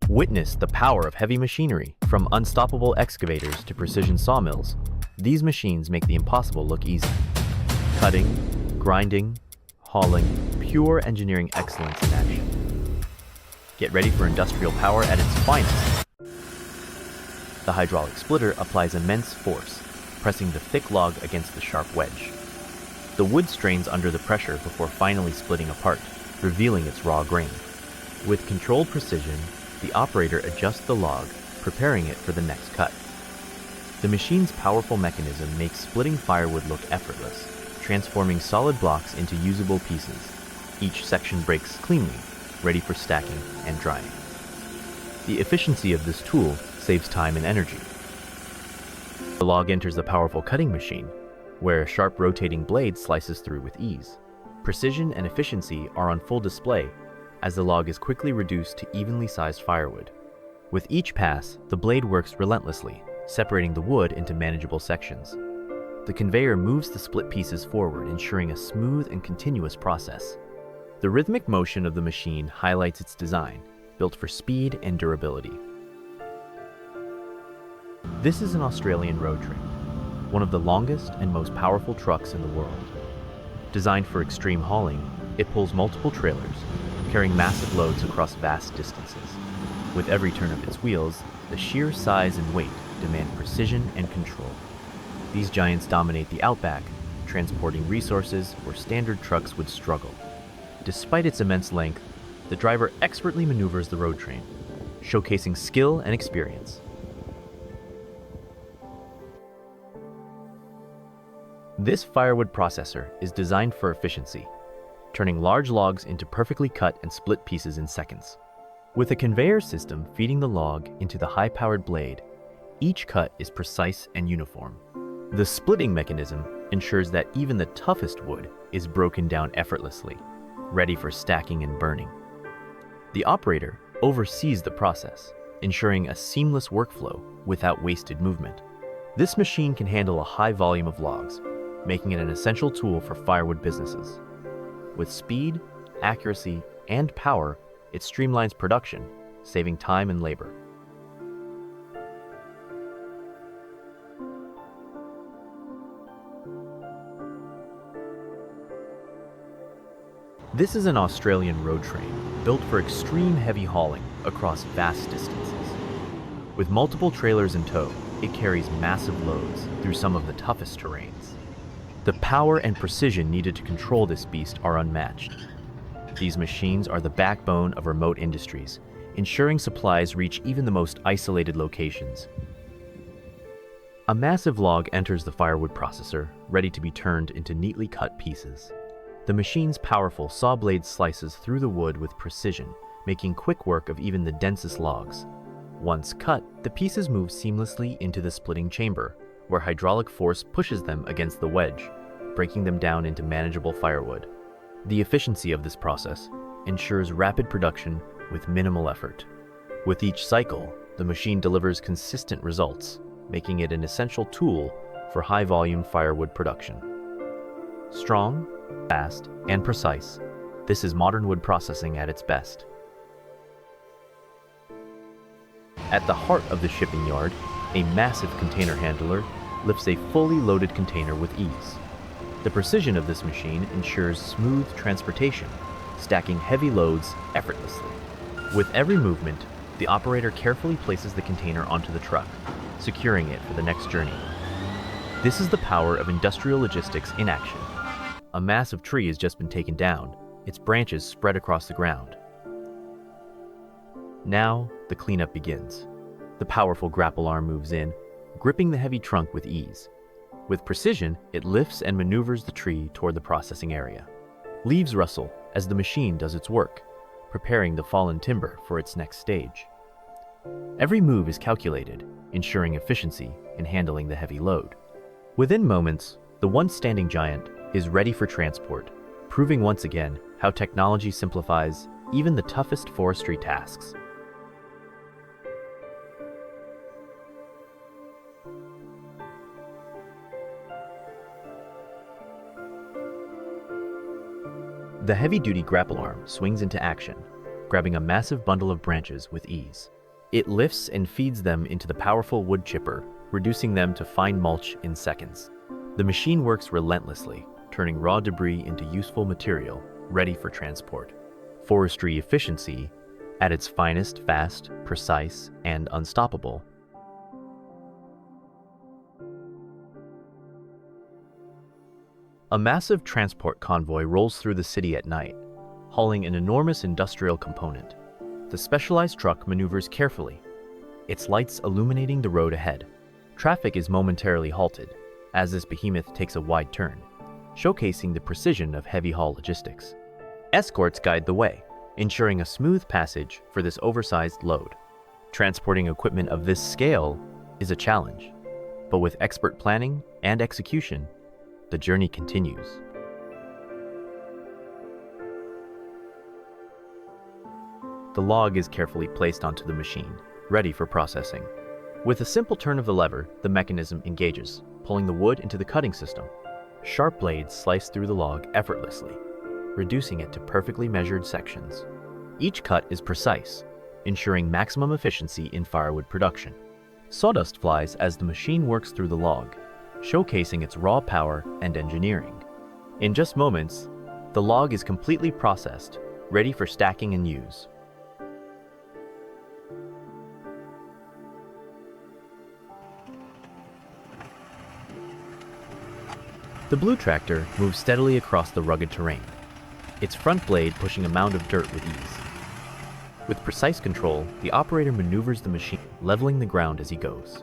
Witness the power of heavy machinery. From unstoppable excavators to precision sawmills, these machines make the impossible look easy. Cutting, grinding, hauling, pure engineering excellence in action. Get ready for industrial power at its finest. The hydraulic splitter applies immense force, pressing the thick log against the sharp wedge. The wood strains under the pressure before finally splitting apart, revealing its raw grain. With controlled precision, the operator adjusts the log, preparing it for the next cut. The machine's powerful mechanism makes splitting firewood look effortless, transforming solid blocks into usable pieces. Each section breaks cleanly, ready for stacking and drying. The efficiency of this tool saves time and energy. The log enters the powerful cutting machine, where a sharp rotating blade slices through with ease. Precision and efficiency are on full display as the log is quickly reduced to evenly sized firewood. With each pass, the blade works relentlessly, separating the wood into manageable sections. The conveyor moves the split pieces forward, ensuring a smooth and continuous process. The rhythmic motion of the machine highlights its design, built for speed and durability. This is an Australian road train, one of the longest and most powerful trucks in the world. Designed for extreme hauling, it pulls multiple trailers, carrying massive loads across vast distances. With every turn of its wheels, the sheer size and weight demand precision and control. These giants dominate the outback, transporting resources where standard trucks would struggle. Despite its immense length, the driver expertly maneuvers the road train, showcasing skill and experience. This firewood processor is designed for efficiency, turning large logs into perfectly cut and split pieces in seconds. With a conveyor system feeding the log into the high-powered blade, each cut is precise and uniform. The splitting mechanism ensures that even the toughest wood is broken down effortlessly, ready for stacking and burning. The operator oversees the process, ensuring a seamless workflow without wasted movement. This machine can handle a high volume of logs, making it an essential tool for firewood businesses. With speed, accuracy, and power, it streamlines production, saving time and labor. This is an Australian road train built for extreme heavy hauling across vast distances. With multiple trailers in tow, it carries massive loads through some of the toughest terrains. The power and precision needed to control this beast are unmatched. These machines are the backbone of remote industries, ensuring supplies reach even the most isolated locations. A massive log enters the firewood processor, ready to be turned into neatly cut pieces. The machine's powerful saw blade slices through the wood with precision, making quick work of even the densest logs. Once cut, the pieces move seamlessly into the splitting chamber, where hydraulic force pushes them against the wedge, breaking them down into manageable firewood. The efficiency of this process ensures rapid production with minimal effort. With each cycle, the machine delivers consistent results, making it an essential tool for high-volume firewood production. Strong, fast, and precise, this is modern wood processing at its best. At the heart of the shipping yard, a massive container handler lifts a fully loaded container with ease. The precision of this machine ensures smooth transportation, stacking heavy loads effortlessly. With every movement, the operator carefully places the container onto the truck, securing it for the next journey. This is the power of industrial logistics in action. A massive tree has just been taken down, its branches spread across the ground. Now, the cleanup begins. The powerful grapple arm moves in, gripping the heavy trunk with ease. With precision, it lifts and maneuvers the tree toward the processing area. Leaves rustle as the machine does its work, preparing the fallen timber for its next stage. Every move is calculated, ensuring efficiency in handling the heavy load. Within moments, the once standing giant is ready for transport, proving once again how technology simplifies even the toughest forestry tasks. The heavy-duty grapple arm swings into action, grabbing a massive bundle of branches with ease. It lifts and feeds them into the powerful wood chipper, reducing them to fine mulch in seconds. The machine works relentlessly, turning raw debris into useful material, ready for transport. Forestry efficiency at its finest, fast, precise, and unstoppable. A massive transport convoy rolls through the city at night, hauling an enormous industrial component. The specialized truck maneuvers carefully, its lights illuminating the road ahead. Traffic is momentarily halted as this behemoth takes a wide turn, showcasing the precision of heavy-haul logistics. Escorts guide the way, ensuring a smooth passage for this oversized load. Transporting equipment of this scale is a challenge, but with expert planning and execution, the journey continues. The log is carefully placed onto the machine, ready for processing. With a simple turn of the lever, the mechanism engages, pulling the wood into the cutting system. Sharp blades slice through the log effortlessly, reducing it to perfectly measured sections. Each cut is precise, ensuring maximum efficiency in firewood production. Sawdust flies as the machine works through the log, showcasing its raw power and engineering. In just moments, the log is completely processed, ready for stacking and use. The blue tractor moves steadily across the rugged terrain, its front blade pushing a mound of dirt with ease. With precise control, the operator maneuvers the machine, leveling the ground as he goes.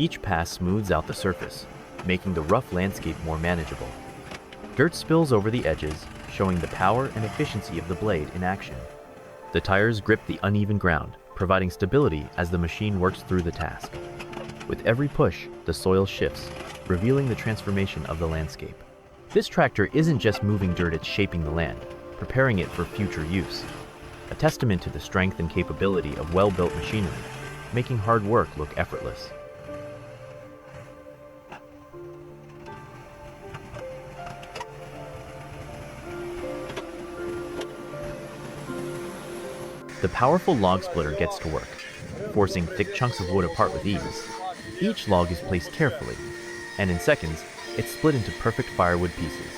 Each pass smooths out the surface, making the rough landscape more manageable. Dirt spills over the edges, showing the power and efficiency of the blade in action. The tires grip the uneven ground, providing stability as the machine works through the task. With every push, the soil shifts, revealing the transformation of the landscape. This tractor isn't just moving dirt, it's shaping the land, preparing it for future use. A testament to the strength and capability of well-built machinery, making hard work look effortless. The powerful log splitter gets to work, forcing thick chunks of wood apart with ease. Each log is placed carefully, and in seconds, it's split into perfect firewood pieces.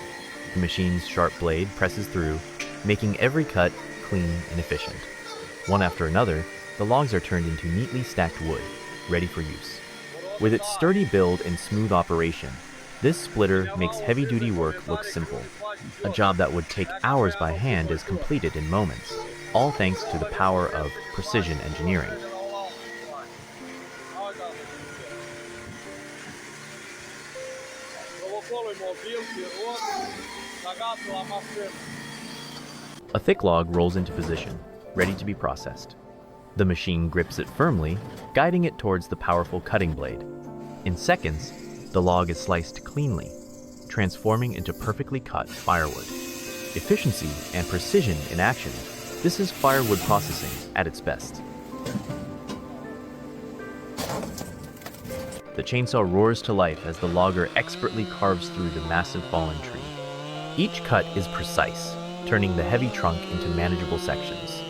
The machine's sharp blade presses through, making every cut clean and efficient. One after another, the logs are turned into neatly stacked wood, ready for use. With its sturdy build and smooth operation, this splitter makes heavy-duty work look simple. A job that would take hours by hand is completed in moments, all thanks to the power of precision engineering. A thick log rolls into position, ready to be processed. The machine grips it firmly, guiding it towards the powerful cutting blade. In seconds, the log is sliced cleanly, transforming into perfectly cut firewood. Efficiency and precision in action. This is firewood processing at its best. The chainsaw roars to life as the logger expertly carves through the massive fallen tree. Each cut is precise, turning the heavy trunk into manageable sections.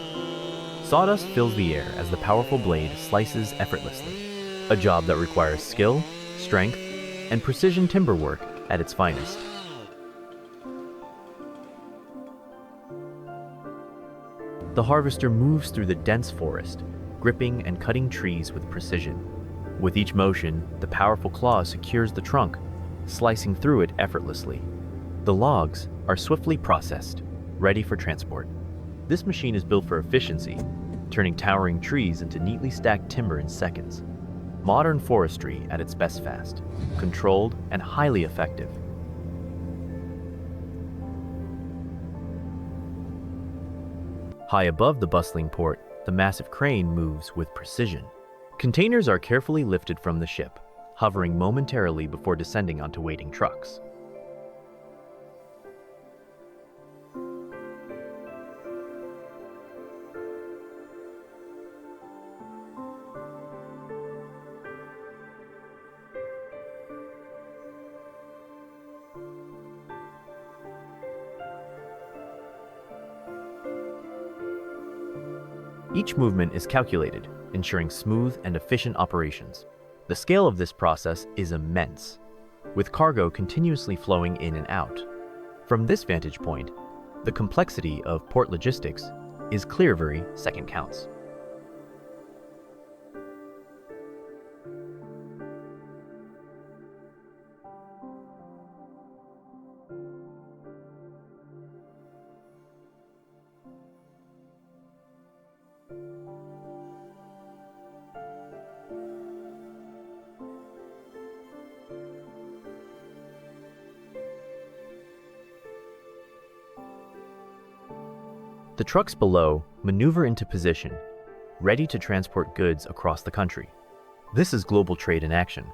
Sawdust fills the air as the powerful blade slices effortlessly, a job that requires skill, strength, and precision timber work at its finest. The harvester moves through the dense forest, gripping and cutting trees with precision. With each motion, the powerful claw secures the trunk, slicing through it effortlessly. The logs are swiftly processed, ready for transport. This machine is built for efficiency, turning towering trees into neatly stacked timber in seconds. Modern forestry at its best, fast, controlled, and highly effective. High above the bustling port, the massive crane moves with precision. Containers are carefully lifted from the ship, hovering momentarily before descending onto waiting trucks. Each movement is calculated, ensuring smooth and efficient operations. The scale of this process is immense, with cargo continuously flowing in and out. From this vantage point, the complexity of port logistics is clearly second counts. The trucks below maneuver into position, ready to transport goods across the country. This is global trade in action,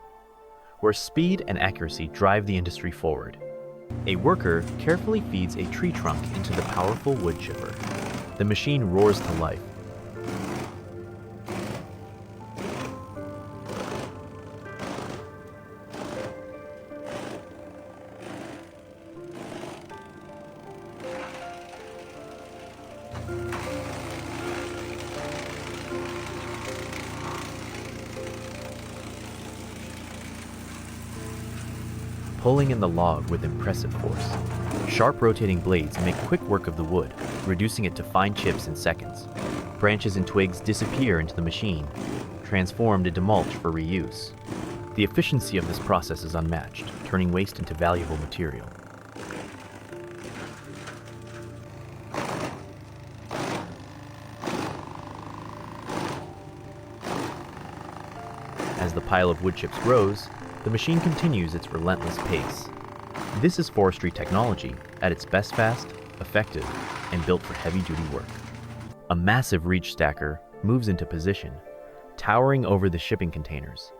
where speed and accuracy drive the industry forward. A worker carefully feeds a tree trunk into the powerful wood chipper. The machine roars to life. Pulling in the log with impressive force. Sharp rotating blades make quick work of the wood, reducing it to fine chips in seconds. Branches and twigs disappear into the machine, transformed into mulch for reuse. The efficiency of this process is unmatched, turning waste into valuable material. As the pile of wood chips grows, the machine continues its relentless pace. This is forestry technology at its best, fast, effective, and built for heavy-duty work. A massive reach stacker moves into position, towering over the shipping containers.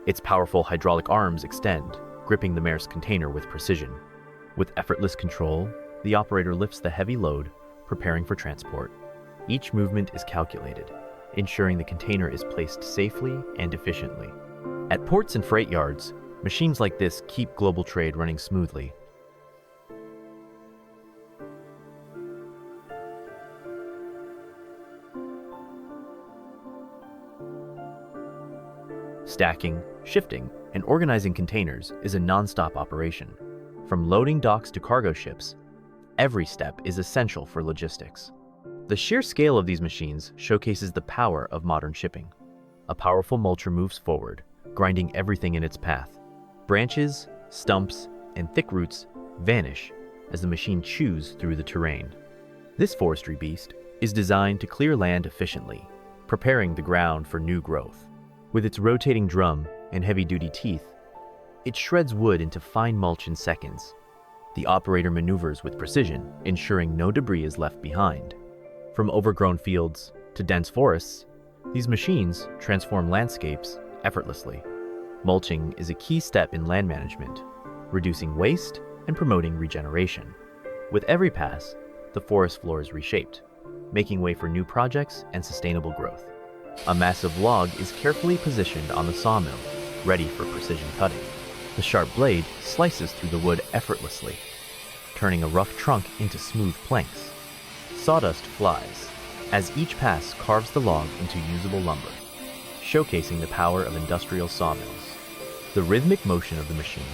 Its powerful hydraulic arms extend, gripping the Maersk container with precision. With effortless control, the operator lifts the heavy load, preparing for transport. Each movement is calculated, ensuring the container is placed safely and efficiently. At ports and freight yards, machines like this keep global trade running smoothly. Stacking, shifting, and organizing containers is a non-stop operation. From loading docks to cargo ships, every step is essential for logistics. The sheer scale of these machines showcases the power of modern shipping. A powerful mulcher moves forward, grinding everything in its path. Branches, stumps, and thick roots vanish as the machine chews through the terrain. This forestry beast is designed to clear land efficiently, preparing the ground for new growth. With its rotating drum and heavy-duty teeth, it shreds wood into fine mulch in seconds. The operator maneuvers with precision, ensuring no debris is left behind. From overgrown fields to dense forests, these machines transform landscapes effortlessly. Mulching is a key step in land management, reducing waste and promoting regeneration. With every pass, the forest floor is reshaped, making way for new projects and sustainable growth. A massive log is carefully positioned on the sawmill, ready for precision cutting. The sharp blade slices through the wood effortlessly, turning a rough trunk into smooth planks. Sawdust flies as each pass carves the log into usable lumber, showcasing the power of industrial sawmills. The rhythmic motion of the machine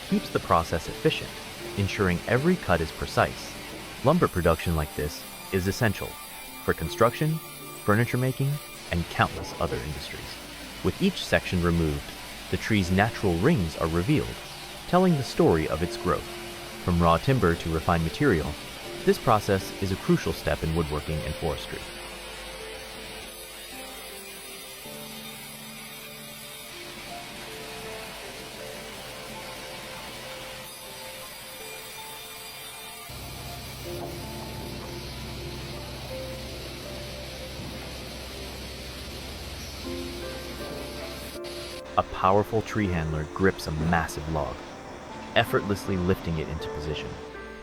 keeps the process efficient, ensuring every cut is precise. Lumber production like this is essential for construction, furniture making, and countless other industries. With each section removed, the tree's natural rings are revealed, telling the story of its growth. From raw timber to refined material, this process is a crucial step in woodworking and forestry. A powerful tree handler grips a massive log, effortlessly lifting it into position.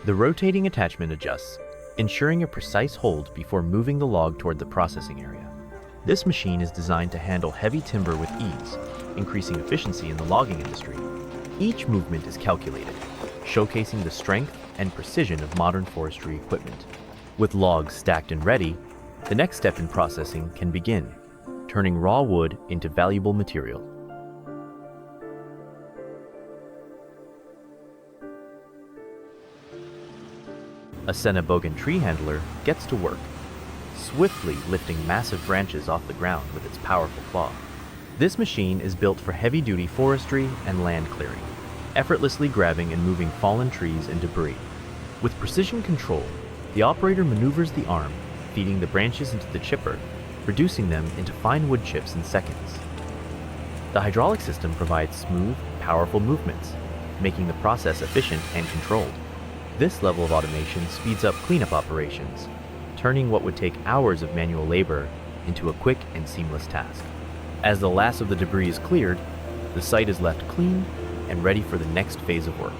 The rotating attachment adjusts, ensuring a precise hold before moving the log toward the processing area. This machine is designed to handle heavy timber with ease, increasing efficiency in the logging industry. Each movement is calculated, showcasing the strength and precision of modern forestry equipment. With logs stacked and ready, the next step in processing can begin, turning raw wood into valuable material. A Senobogan tree handler gets to work, swiftly lifting massive branches off the ground with its powerful claw. This machine is built for heavy-duty forestry and land clearing, effortlessly grabbing and moving fallen trees and debris. With precision control, the operator maneuvers the arm, feeding the branches into the chipper, reducing them into fine wood chips in seconds. The hydraulic system provides smooth, powerful movements, making the process efficient and controlled. This level of automation speeds up cleanup operations, turning what would take hours of manual labor into a quick and seamless task. As the last of the debris is cleared, the site is left clean and ready for the next phase of work.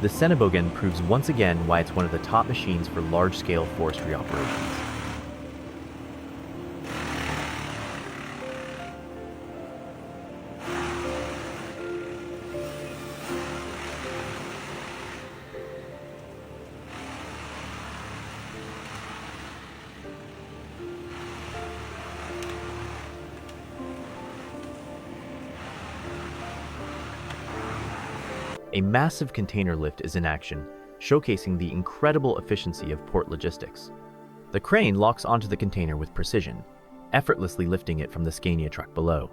The Senobogan proves once again why it's one of the top machines for large-scale forestry operations. A massive container lift is in action, showcasing the incredible efficiency of port logistics. The crane locks onto the container with precision, effortlessly lifting it from the Scania truck below.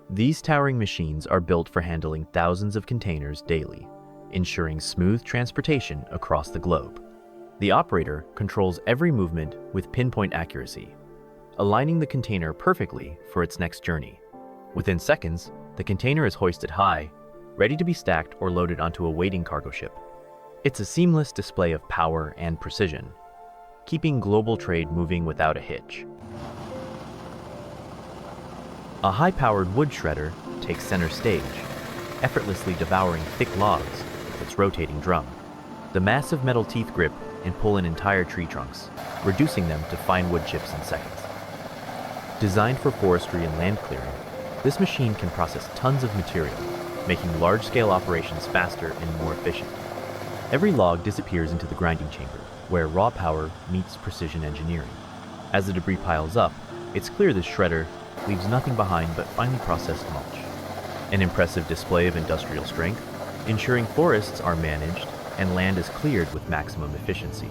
These towering machines are built for handling thousands of containers daily, ensuring smooth transportation across the globe. The operator controls every movement with pinpoint accuracy, aligning the container perfectly for its next journey. Within seconds, the container is hoisted high, ready to be stacked or loaded onto a waiting cargo ship. It's a seamless display of power and precision, keeping global trade moving without a hitch. A high-powered wood shredder takes center stage, effortlessly devouring thick logs with its rotating drum. The massive metal teeth grip and pull in entire tree trunks, reducing them to fine wood chips in seconds. Designed for forestry and land clearing, this machine can process tons of material, making large-scale operations faster and more efficient. Every log disappears into the grinding chamber, where raw power meets precision engineering. As the debris piles up, it's clear this shredder leaves nothing behind but finely processed mulch. An impressive display of industrial strength, ensuring forests are managed and land is cleared with maximum efficiency.